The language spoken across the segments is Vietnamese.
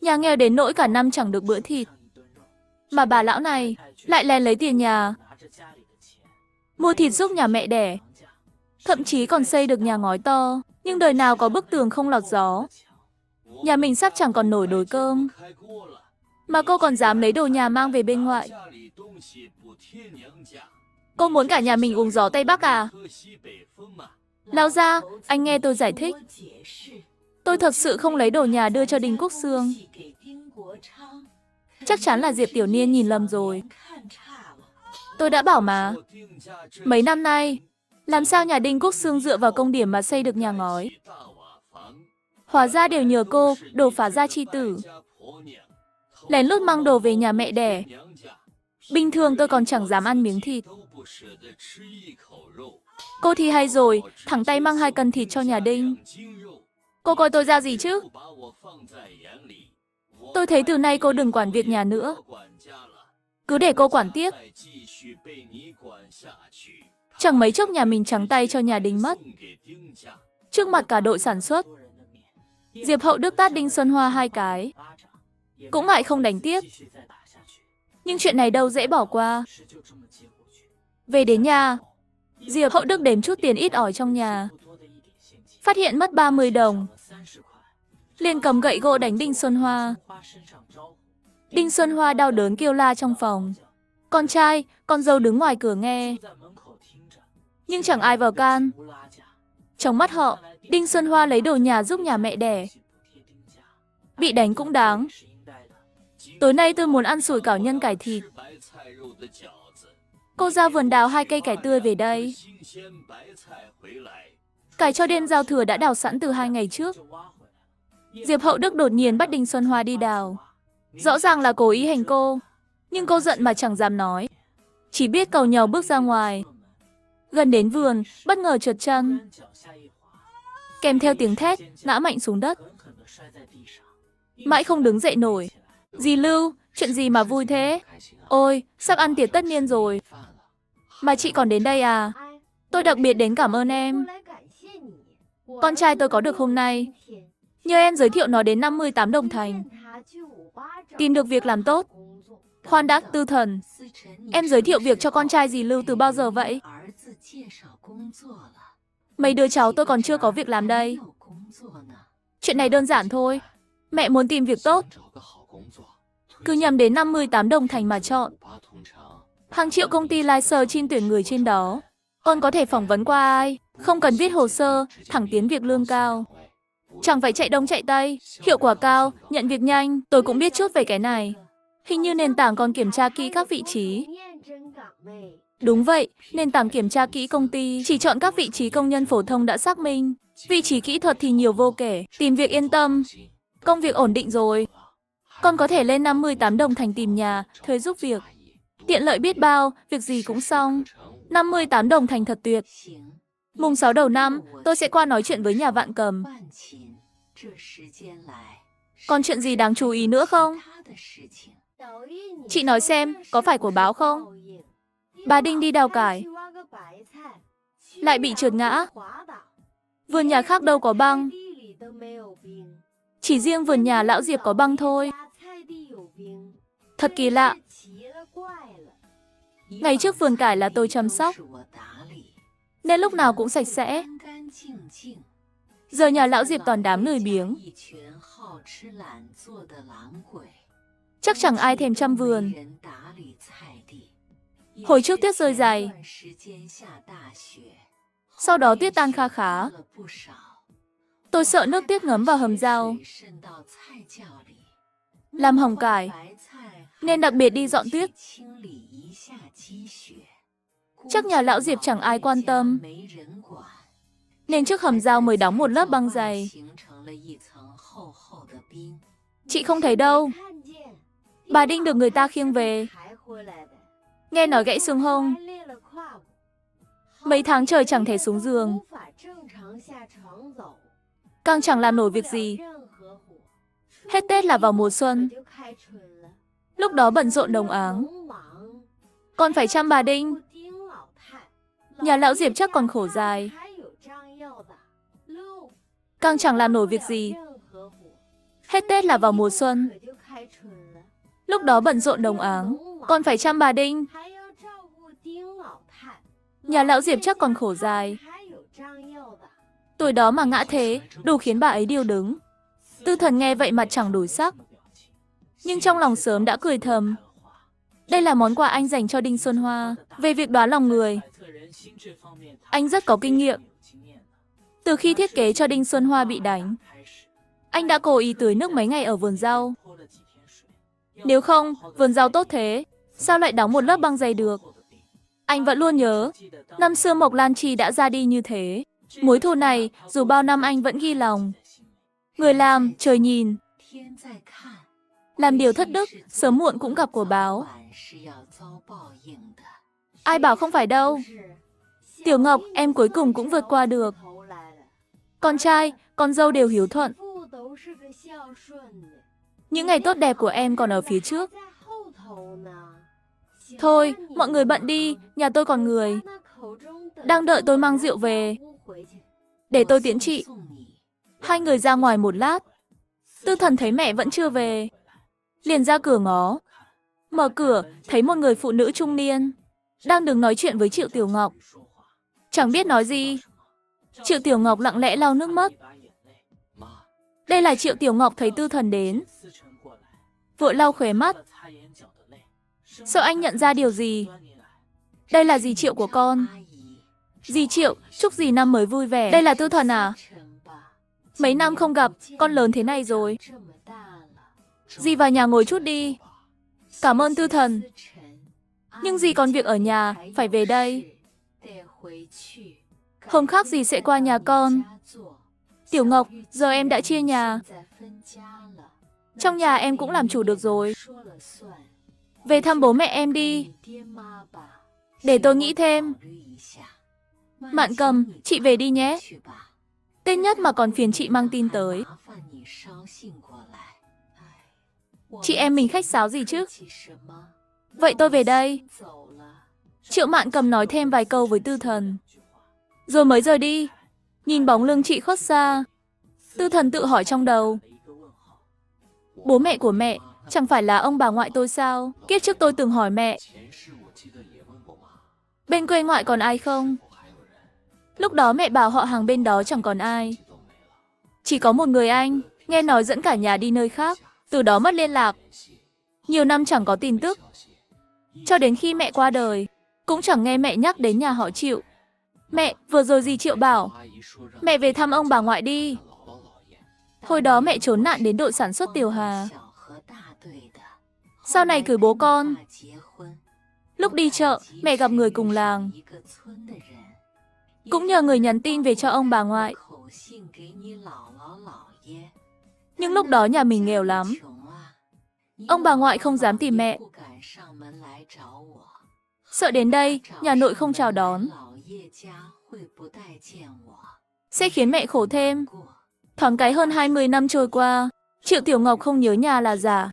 Nhà nghèo đến nỗi cả năm chẳng được bữa thịt. Mà bà lão này lại lén lấy tiền nhà, mua thịt giúp nhà mẹ đẻ. Thậm chí còn xây được nhà ngói to, nhưng đời nào có bức tường không lọt gió. Nhà mình sắp chẳng còn nổi nồi cơm, mà cô còn dám lấy đồ nhà mang về bên ngoại. Cô muốn cả nhà mình uống gió Tây Bắc à? Lao ra, anh nghe tôi giải thích. Tôi thật sự không lấy đồ nhà đưa cho Đinh Quốc Xương. Chắc chắn là Diệp Tiểu Niên nhìn lầm rồi. Tôi đã bảo mà. Mấy năm nay, làm sao nhà Đinh Quốc Xương dựa vào công điểm mà xây được nhà ngói? Hóa ra đều nhờ cô, đồ phá gia chi tử. Lén lút mang đồ về nhà mẹ đẻ. Bình thường tôi còn chẳng dám ăn miếng thịt. Cô thì hay rồi, thẳng tay mang 2 cân thịt cho nhà Đinh. Cô coi tôi ra gì chứ? Tôi thấy từ nay cô đừng quản việc nhà nữa. Cứ để cô quản tiếp. Chẳng mấy chốc nhà mình trắng tay cho nhà Đinh mất. Trước mặt cả đội sản xuất, Diệp Hậu Đức tát Đinh Xuân Hoa 2 cái. Cũng ngại không đánh tiếp. Nhưng chuyện này đâu dễ bỏ qua. Về đến nhà, Diệp Hậu Đức đếm chút tiền ít ỏi trong nhà. Phát hiện mất 30 đồng. Liền cầm gậy gỗ đánh Đinh Xuân Hoa. Đinh Xuân Hoa đau đớn kêu la trong phòng. Con trai, con dâu đứng ngoài cửa nghe. Nhưng chẳng ai vào can. Trong mắt họ, Đinh Xuân Hoa lấy đồ nhà giúp nhà mẹ đẻ. Bị đánh cũng đáng. Tối nay tôi muốn ăn sủi cảo nhân cải thịt. Cô ra vườn đào 2 cây cải tươi về đây. Cải cho đêm giao thừa đã đào sẵn từ 2 ngày trước. Diệp Hậu Đức đột nhiên bắt Đinh Xuân Hoa đi đào. Rõ ràng là cố ý hành cô. Nhưng cô giận mà chẳng dám nói. Chỉ biết cầu nhàu bước ra ngoài. Gần đến vườn, bất ngờ trượt chân. Kèm theo tiếng thét, ngã mạnh xuống đất. Mãi không đứng dậy nổi. Dì Lưu, chuyện gì mà vui thế? Ôi, sắp ăn tiệc tất niên rồi. Mà chị còn đến đây à? Tôi đặc biệt đến cảm ơn em. Con trai tôi có được hôm nay. Nhờ em giới thiệu nó đến 58 Đồng Thành. Tìm được việc làm tốt. Khoan đã, Tư Thần. Em giới thiệu việc cho con trai dì Lưu từ bao giờ vậy? Mấy đứa cháu tôi còn chưa có việc làm đây. Chuyện này đơn giản thôi. Mẹ muốn tìm việc tốt. Cứ nhắm đến 58 Đồng Thành mà chọn. Hàng triệu công ty lai sờ xin tuyển người trên đó. Con có thể phỏng vấn qua ai? Không cần viết hồ sơ, thẳng tiến việc lương cao. Chẳng phải chạy đông chạy tây, hiệu quả cao, nhận việc nhanh. Tôi cũng biết chút về cái này. Hình như nền tảng còn kiểm tra kỹ các vị trí. Đúng vậy, nền tảng kiểm tra kỹ công ty, chỉ chọn các vị trí công nhân phổ thông đã xác minh. Vị trí kỹ thuật thì nhiều vô kể, tìm việc yên tâm. Công việc ổn định rồi. Con có thể lên 58 Đồng Thành tìm nhà, thuê giúp việc. Tiện lợi biết bao, việc gì cũng xong. 58 Đồng Thành thật tuyệt. Mùng 6 đầu năm, tôi sẽ qua nói chuyện với nhà Vạn Cầm. Còn chuyện gì đáng chú ý nữa không? Chị nói xem, có phải của báo không? Bà Đinh đi đào cải, lại bị trượt ngã. Vườn nhà khác đâu có băng. Chỉ riêng vườn nhà lão Diệp có băng thôi. Thật kỳ lạ. Ngày trước vườn cải là tôi chăm sóc, nên lúc nào cũng sạch sẽ. Giờ nhà lão Diệp toàn đám lười biếng. Chắc chẳng ai thèm chăm vườn. Hồi trước tuyết rơi dày, sau đó tuyết tan kha khá. Tôi sợ nước tuyết ngấm vào hầm rau, làm hỏng cải, nên đặc biệt đi dọn tuyết. Chắc nhà lão Diệp chẳng ai quan tâm, nên trước hầm rau mới đóng một lớp băng dày. Chị không thấy đâu. Bà Đinh được người ta khiêng về. Nghe nói gãy xương hông. Mấy tháng trời chẳng thể xuống giường. Càng chẳng làm nổi việc gì. Hết Tết là vào mùa xuân. Lúc đó bận rộn đồng áng. Còn phải chăm bà Đinh. Nhà lão Diệp chắc còn khổ dài. Càng chẳng làm nổi việc gì. Hết Tết là vào mùa xuân. Lúc đó bận rộn đồng áng, còn phải chăm bà Đinh. Nhà lão Diệp chắc còn khổ dài. Tuổi đó mà ngã thế, đủ khiến bà ấy điêu đứng. Tư Thần nghe vậy mặt chẳng đổi sắc. Nhưng trong lòng sớm đã cười thầm. Đây là món quà anh dành cho Đinh Xuân Hoa, về việc đoán lòng người. Anh rất có kinh nghiệm. Từ khi thiết kế cho Đinh Xuân Hoa bị đánh, anh đã cố ý tưới nước mấy ngày ở vườn rau. Nếu không, vườn rau tốt thế, sao lại đóng một lớp băng dày được? Anh vẫn luôn nhớ, năm xưa Mộc Lan Trì đã ra đi như thế. Mối thù này, dù bao năm anh vẫn ghi lòng. Người làm, trời nhìn. Làm điều thất đức, sớm muộn cũng gặp quả báo. Ai bảo không phải đâu. Tiểu Ngọc, em cuối cùng cũng vượt qua được. Con trai, con dâu đều hiếu thuận. Những ngày tốt đẹp của em còn ở phía trước. Thôi, mọi người bận đi, nhà tôi còn người. Đang đợi tôi mang rượu về. Để tôi tiễn chị. Hai người ra ngoài một lát. Tư Thần thấy mẹ vẫn chưa về, liền ra cửa ngó. Mở cửa, thấy một người phụ nữ trung niên đang đứng nói chuyện với Triệu Tiểu Ngọc. Chẳng biết nói gì. Triệu Tiểu Ngọc lặng lẽ lau nước mắt. Đây là Triệu Tiểu Ngọc thấy Tư Thần đến, vội lau khóe mắt. Sợ anh nhận ra điều gì. Đây là dì Triệu của con. Dì Triệu, chúc dì năm mới vui vẻ. Đây là Tư Thần à? Mấy năm không gặp, con lớn thế này rồi. Dì vào nhà ngồi chút đi. Cảm ơn Tư Thần. Nhưng dì còn việc ở nhà, phải về đây. Hôm khác dì sẽ qua nhà con. Tiểu Ngọc, giờ em đã chia nhà. Trong nhà em cũng làm chủ được rồi. Về thăm bố mẹ em đi. Để tôi nghĩ thêm. Mạn Cầm, chị về đi nhé. Tên Nhất mà còn phiền chị mang tin tới. Chị em mình khách sáo gì chứ? Vậy tôi về đây. Triệu Mạn Cầm nói thêm vài câu với Tư Thần, rồi mới rời đi. Nhìn bóng lưng chị khuất xa, Tư Thần tự hỏi trong đầu. Bố mẹ của mẹ, chẳng phải là ông bà ngoại tôi sao? Kiếp trước tôi từng hỏi mẹ, bên quê ngoại còn ai không? Lúc đó mẹ bảo họ hàng bên đó chẳng còn ai. Chỉ có một người anh, nghe nói dẫn cả nhà đi nơi khác, từ đó mất liên lạc. Nhiều năm chẳng có tin tức. Cho đến khi mẹ qua đời, cũng chẳng nghe mẹ nhắc đến nhà họ Triệu. Mẹ, vừa rồi dì Triệu bảo, mẹ về thăm ông bà ngoại đi. Hồi đó mẹ trốn nạn đến đội sản xuất Tiểu Hà. Sau này cưới bố con. Lúc đi chợ, mẹ gặp người cùng làng. Cũng nhờ người nhắn tin về cho ông bà ngoại. Nhưng lúc đó nhà mình nghèo lắm. Ông bà ngoại không dám tìm mẹ. Sợ đến đây, nhà nội không chào đón, sẽ khiến mẹ khổ thêm. Thoáng cái hơn 20 năm trôi qua, Triệu Tiểu Ngọc không nhớ nhà là giả.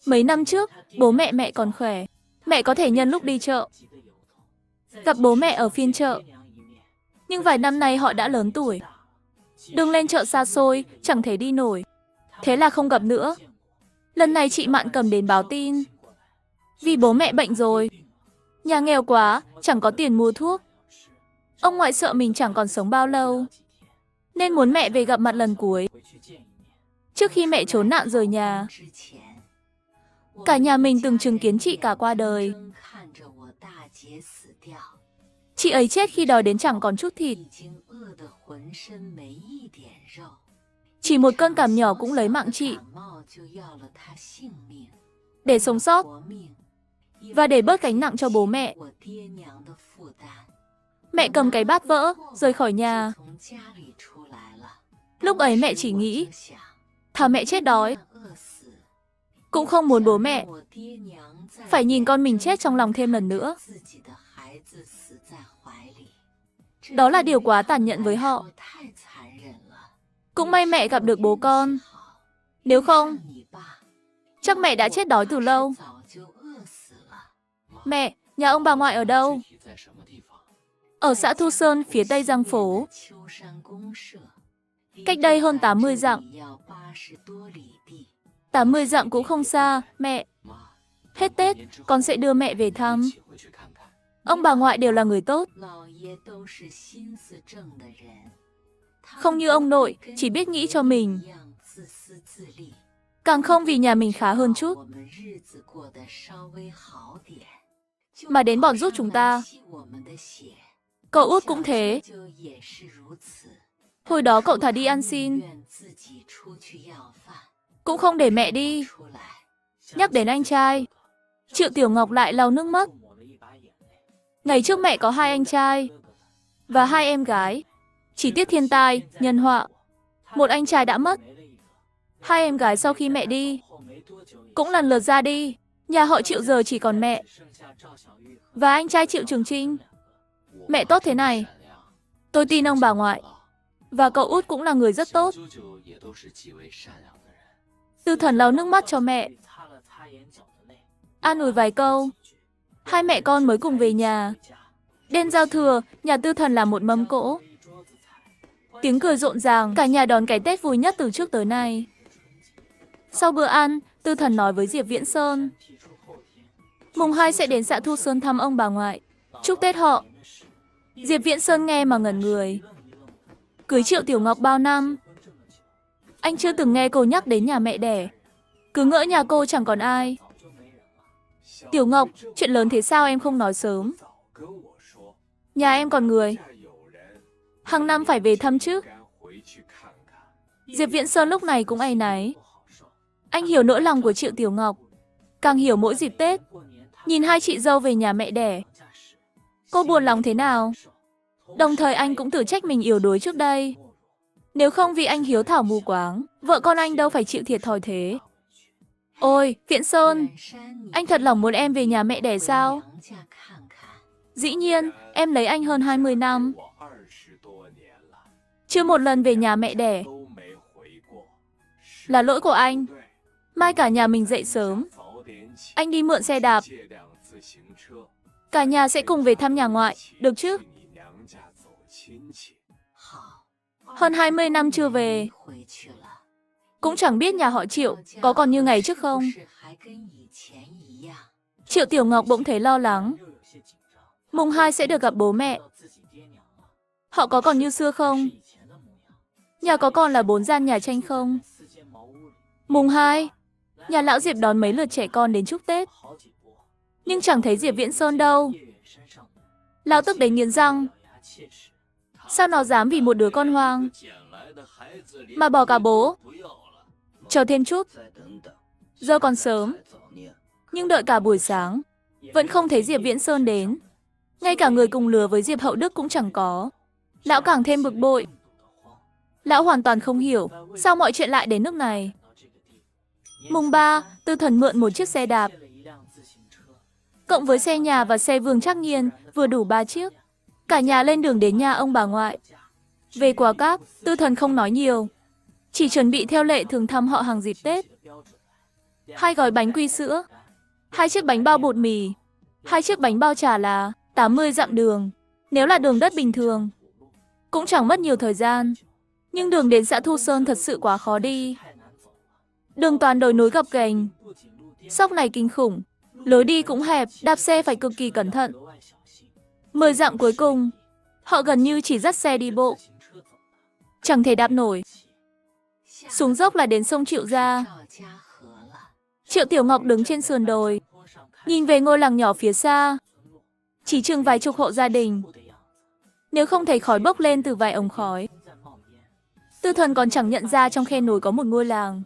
Mấy năm trước, bố mẹ còn khỏe. Mẹ có thể nhân lúc đi chợ gặp bố mẹ ở phiên chợ. Nhưng vài năm nay họ đã lớn tuổi. Đường lên chợ xa xôi, chẳng thể đi nổi. Thế là không gặp nữa. Lần này chị Mạn Cầm đến báo tin. Vì bố mẹ bệnh rồi. Nhà nghèo quá, chẳng có tiền mua thuốc. Ông ngoại sợ mình chẳng còn sống bao lâu, nên muốn mẹ về gặp mặt lần cuối, trước khi mẹ trốn nạn rời nhà. Cả nhà mình từng chứng kiến chị cả qua đời. Chị ấy chết khi đói đến chẳng còn chút thịt. Chỉ một cơn cảm nhỏ cũng lấy mạng chị. Để sống sót và để bớt gánh nặng cho bố mẹ, mẹ cầm cái bát vỡ, rời khỏi nhà. Lúc ấy mẹ chỉ nghĩ, thà mẹ chết đói, cũng không muốn bố mẹ phải nhìn con mình chết trong lòng thêm lần nữa. Đó là điều quá tàn nhẫn với họ. Cũng may mẹ gặp được bố con. Nếu không, chắc mẹ đã chết đói từ lâu. Mẹ, nhà ông bà ngoại ở đâu? Ở xã Thu Sơn, phía tây Giang Phố. Cách đây hơn 80 dặm. 80 dặm cũng không xa, mẹ. Hết Tết, con sẽ đưa mẹ về thăm. Ông bà ngoại đều là người tốt. Không như ông nội, chỉ biết nghĩ cho mình. Càng không vì nhà mình khá hơn chút, mà đến bọn giúp chúng ta. Cậu út cũng thế. Hồi đó cậu thà đi ăn xin, cũng không để mẹ đi. Nhắc đến anh trai, Triệu Tiểu Ngọc lại lau nước mắt. Ngày trước mẹ có 2 anh trai và 2 em gái. Chỉ tiếc thiên tai, nhân họa, một anh trai đã mất. 2 em gái sau khi mẹ đi cũng lần lượt ra đi. Nhà họ Triệu giờ chỉ còn mẹ và anh trai Triệu Trường Trinh. Mẹ tốt thế này, tôi tin ông bà ngoại và cậu út cũng là người rất tốt. Tư Thần lau nước mắt cho mẹ, an ủi vài câu. 2 mẹ con mới cùng về nhà. Đêm giao thừa, nhà Tư Thần làm một mâm cỗ. Tiếng cười rộn ràng, cả nhà đón cái Tết vui nhất từ trước tới nay. Sau bữa ăn, Tư Thần nói với Diệp Viễn Sơn, mùng 2 sẽ đến xã Thu Sơn thăm ông bà ngoại, chúc Tết họ. Diệp Viễn Sơn nghe mà ngẩn người. Cưới Triệu Tiểu Ngọc bao năm, anh chưa từng nghe cô nhắc đến nhà mẹ đẻ. Cứ ngỡ nhà cô chẳng còn ai. Tiểu Ngọc, chuyện lớn thế sao em không nói sớm? Nhà em còn người, hàng năm phải về thăm chứ. Diệp Viễn Sơn lúc này cũng áy náy. Anh hiểu nỗi lòng của Triệu Tiểu Ngọc, càng hiểu mỗi dịp Tết, nhìn 2 chị dâu về nhà mẹ đẻ, cô buồn lòng thế nào. Đồng thời anh cũng tự trách mình yếu đuối trước đây. Nếu không vì anh hiếu thảo mù quáng, vợ con anh đâu phải chịu thiệt thòi thế. Ôi, Viễn Sơn, anh thật lòng muốn em về nhà mẹ đẻ sao? Dĩ nhiên, em lấy anh hơn 20 năm. Chưa một lần về nhà mẹ đẻ. Là lỗi của anh. Mai cả nhà mình dậy sớm, anh đi mượn xe đạp. Cả nhà sẽ cùng về thăm nhà ngoại, được chứ? Hơn 20 năm chưa về, cũng chẳng biết nhà họ Triệu có còn như ngày trước không. Triệu Tiểu Ngọc bỗng thấy lo lắng. Mùng 2 sẽ được gặp bố mẹ. Họ có còn như xưa không? Nhà có còn là 4 gian nhà tranh không? Mùng 2, nhà lão Diệp đón mấy lượt trẻ con đến chúc Tết, nhưng chẳng thấy Diệp Viễn Sơn đâu. Lão tức đến nghiến răng. Sao nó dám vì một đứa con hoang mà bỏ cả bố? Chờ thêm chút, giờ còn sớm. Nhưng đợi cả buổi sáng, vẫn không thấy Diệp Viễn Sơn đến. Ngay cả người cùng lứa với Diệp Hậu Đức cũng chẳng có. Lão càng thêm bực bội. Lão hoàn toàn không hiểu sao mọi chuyện lại đến nước này. Mùng 3, Tư Thần mượn một chiếc xe đạp, cộng với xe nhà và xe Vương Trắc Nghiên, vừa đủ 3 chiếc. Cả nhà lên đường đến nhà ông bà ngoại. Về Quả Cáp, Tư Thần không nói nhiều, chỉ chuẩn bị theo lệ thường thăm họ hàng dịp Tết. 2 gói bánh quy sữa, 2 chiếc bánh bao bột mì, 2 chiếc bánh bao chả lá, 80 dặm đường. Nếu là đường đất bình thường, cũng chẳng mất nhiều thời gian. Nhưng đường đến xã Thu Sơn thật sự quá khó đi. Đường toàn đồi núi gập ghềnh, sóc này kinh khủng, lối đi cũng hẹp, đạp xe phải cực kỳ cẩn thận. 10 dặm cuối cùng, họ gần như chỉ dắt xe đi bộ, chẳng thể đạp nổi. Xuống dốc là đến sông Triệu Gia. Triệu Tiểu Ngọc đứng trên sườn đồi, nhìn về ngôi làng nhỏ phía xa, chỉ chừng vài chục hộ gia đình. Nếu không thấy khói bốc lên từ vài ống khói, Tư Thần còn chẳng nhận ra trong khe núi có một ngôi làng.